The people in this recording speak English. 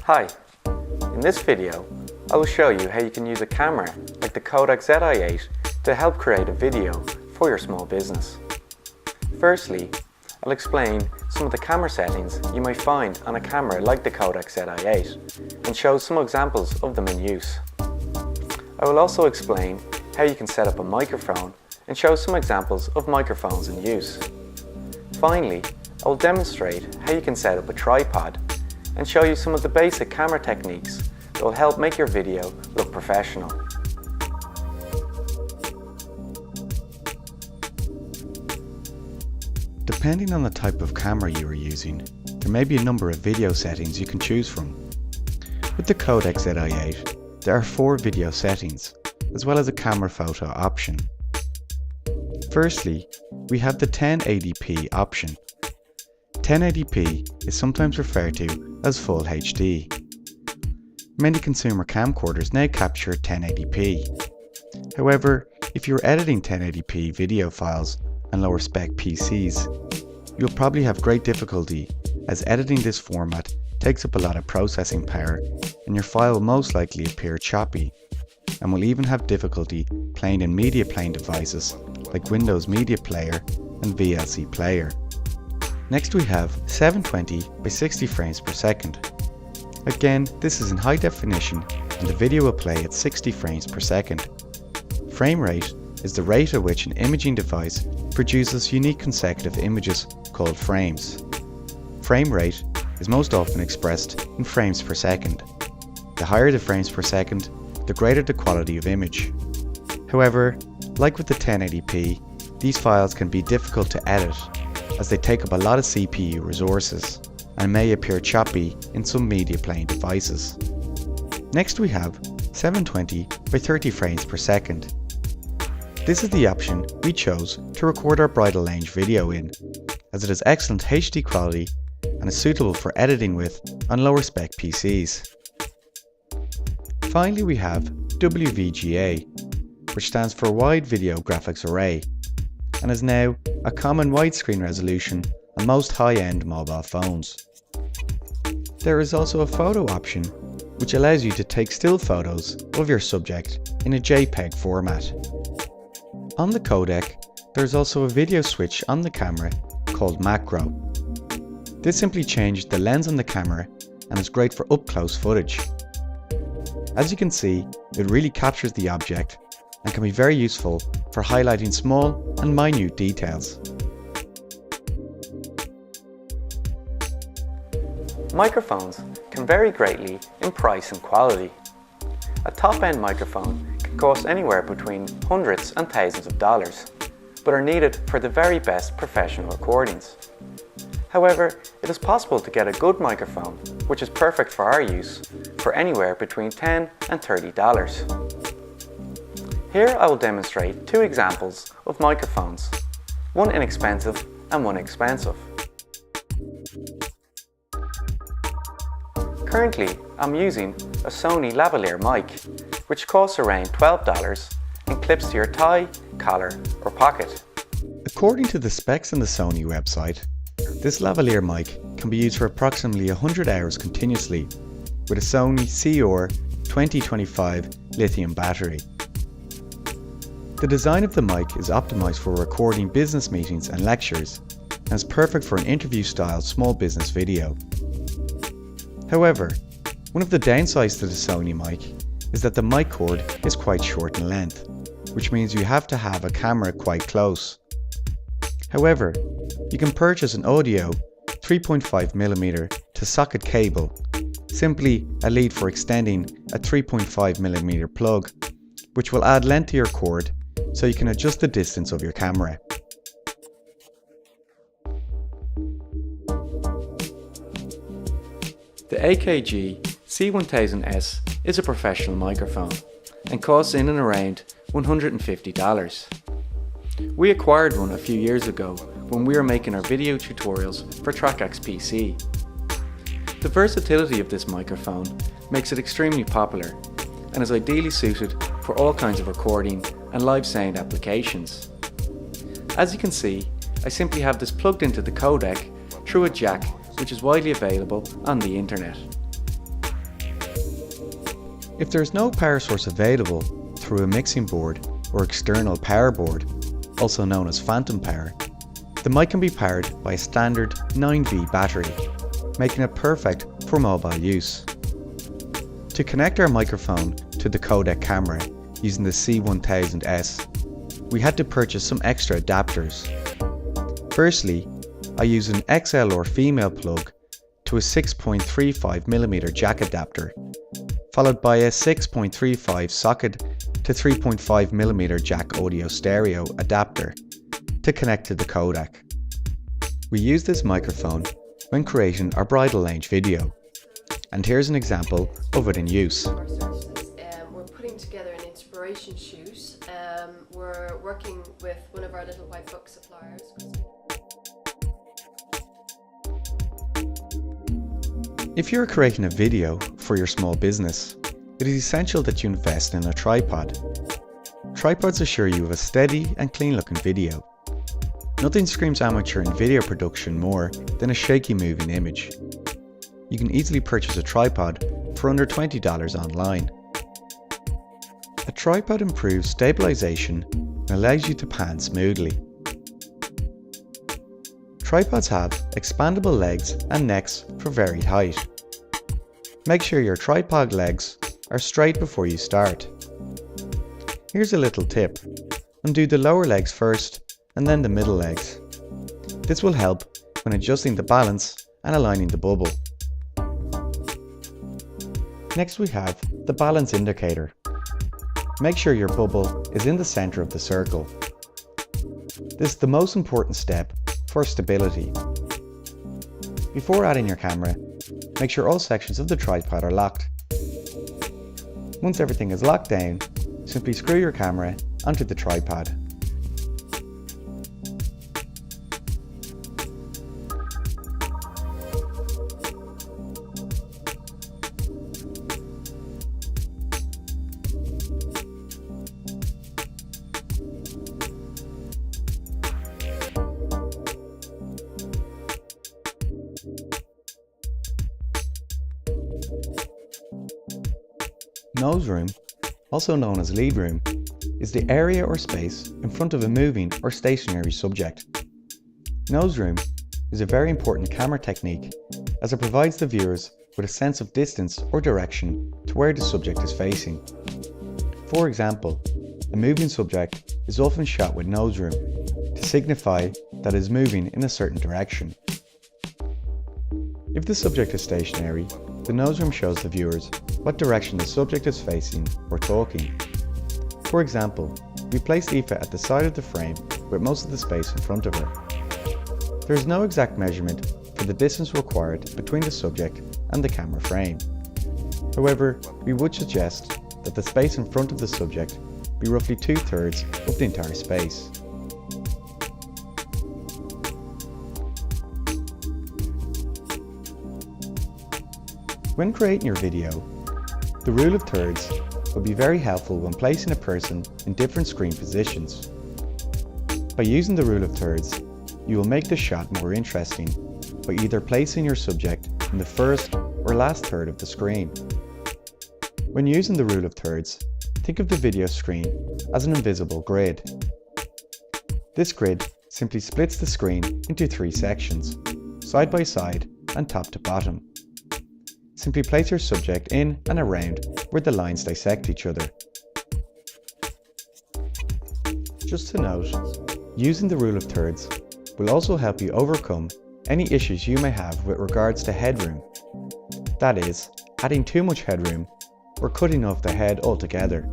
Hi, in this video I will show you how you can use a camera like the Kodak ZI-8 to help create a video for your small business. Firstly, I'll explain some of the camera settings you might find on a camera like the Kodak ZI-8 and show some examples of them in use. I will also explain how you can set up a microphone and show some examples of microphones in use. Finally, I will demonstrate how you can set up a tripod and show you some of the basic camera techniques that will help make your video look professional. Depending on the type of camera you are using, there may be a number of video settings you can choose from. With the Kodak ZI-8, there are 4 video settings, as well as a camera photo option. Firstly, we have the 1080p option. 1080p is sometimes referred to as Full HD. Many consumer camcorders now capture 1080p. However, if you're editing 1080p video files on lower spec PCs, you'll probably have great difficulty, as editing this format takes up a lot of processing power and your file will most likely appear choppy, and will even have difficulty playing in media playing devices like Windows Media Player and VLC Player. Next we have 720 by 60 frames per second. Again, this is in high definition and the video will play at 60 frames per second. Frame rate is the rate at which an imaging device produces unique consecutive images called frames. Frame rate is most often expressed in frames per second. The higher the frames per second, the greater the quality of image. However, like with the 1080p, these files can be difficult to edit as they take up a lot of CPU resources and may appear choppy in some media playing devices. Next we have 720 by 30 frames per second. This is the option we chose to record our bridal lounge video in, as it has excellent HD quality and is suitable for editing with on lower spec PCs. Finally we have WVGA, which stands for Wide Video Graphics Array, and is now a common widescreen resolution on most high-end mobile phones. There is also a photo option which allows you to take still photos of your subject in a JPEG format. On the codec, there is also a video switch on the camera called macro. This simply changes the lens on the camera and is great for up-close footage. As you can see, it really captures the object and can be very useful for highlighting small and minute details. Microphones can vary greatly in price and quality. A top-end microphone can cost anywhere between hundreds and thousands of dollars, but are needed for the very best professional recordings. However, it is possible to get a good microphone, which is perfect for our use, for anywhere between $10 and $30. Here I will demonstrate 2 examples of microphones, one inexpensive and one expensive. Currently, I'm using a Sony lavalier mic, which costs around $12 and clips to your tie, collar or pocket. According to the specs on the Sony website, this lavalier mic can be used for approximately 100 hours continuously with a Sony CR2025 lithium battery. The design of the mic is optimized for recording business meetings and lectures and is perfect for an interview-style small business video. However, one of the downsides to the Sony mic is that the mic cord is quite short in length, which means you have to have a camera quite close. However, you can purchase an audio 3.5mm to socket cable, simply a lead for extending a 3.5mm plug, which will add length to your cord so you can adjust the distance of your camera. The AKG C1000S is a professional microphone and costs in and around $150. We acquired one a few years ago when we were making our video tutorials for trakAx PC. The versatility of this microphone makes it extremely popular and is ideally suited for all kinds of recording and live sound applications. As you can see, I simply have this plugged into the codec through a jack which is widely available on the internet. If there is no power source available through a mixing board or external power board, also known as phantom power, the mic can be powered by a standard 9V battery, making it perfect for mobile use. To connect our microphone to the codec camera using the C1000S, we had to purchase some extra adapters. Firstly, I used an XL or female plug to a 6.35mm jack adapter, followed by a 6.35 socket to 3.5mm jack audio stereo adapter to connect to the codec. We use this microphone when creating our bridal lounge video, and here's an example of it in use. We're putting together an inspiration shoot. We're working with one of our little white book suppliers. If you're creating a video for your small business, it is essential that you invest in a tripod. Tripods assure you of a steady and clean looking video. Nothing screams amateur in video production more than a shaky moving image. You can easily purchase a tripod for under $20 online. A tripod improves stabilization and allows you to pan smoothly. Tripods have expandable legs and necks for varied height. Make sure your tripod legs are straight before you start. Here's a little tip: undo the lower legs first and then the middle legs. This will help when adjusting the balance and aligning the bubble. Next we have the balance indicator. Make sure your bubble is in the center of the circle. This is the most important step for stability. Before adding your camera, make sure all sections of the tripod are locked. Once everything is locked down, simply screw your camera onto the tripod. Nose room, also known as lead room, is the area or space in front of a moving or stationary subject. Nose room is a very important camera technique as it provides the viewers with a sense of distance or direction to where the subject is facing. For example, a moving subject is often shot with nose room to signify that it is moving in a certain direction. If the subject is stationary, the nose room shows the viewers what direction the subject is facing or talking. For example, we place Aoife at the side of the frame with most of the space in front of her. There is no exact measurement for the distance required between the subject and the camera frame. However, we would suggest that the space in front of the subject be roughly 2/3 of the entire space. When creating your video, the rule of thirds will be very helpful when placing a person in different screen positions. By using the rule of thirds, you will make the shot more interesting by either placing your subject in the first or last third of the screen. When using the rule of thirds, think of the video screen as an invisible grid. This grid simply splits the screen into 3 sections, side by side and top to bottom. Simply place your subject in and around where the lines dissect each other. Just to note, using the rule of thirds will also help you overcome any issues you may have with regards to headroom. That is, adding too much headroom or cutting off the head altogether.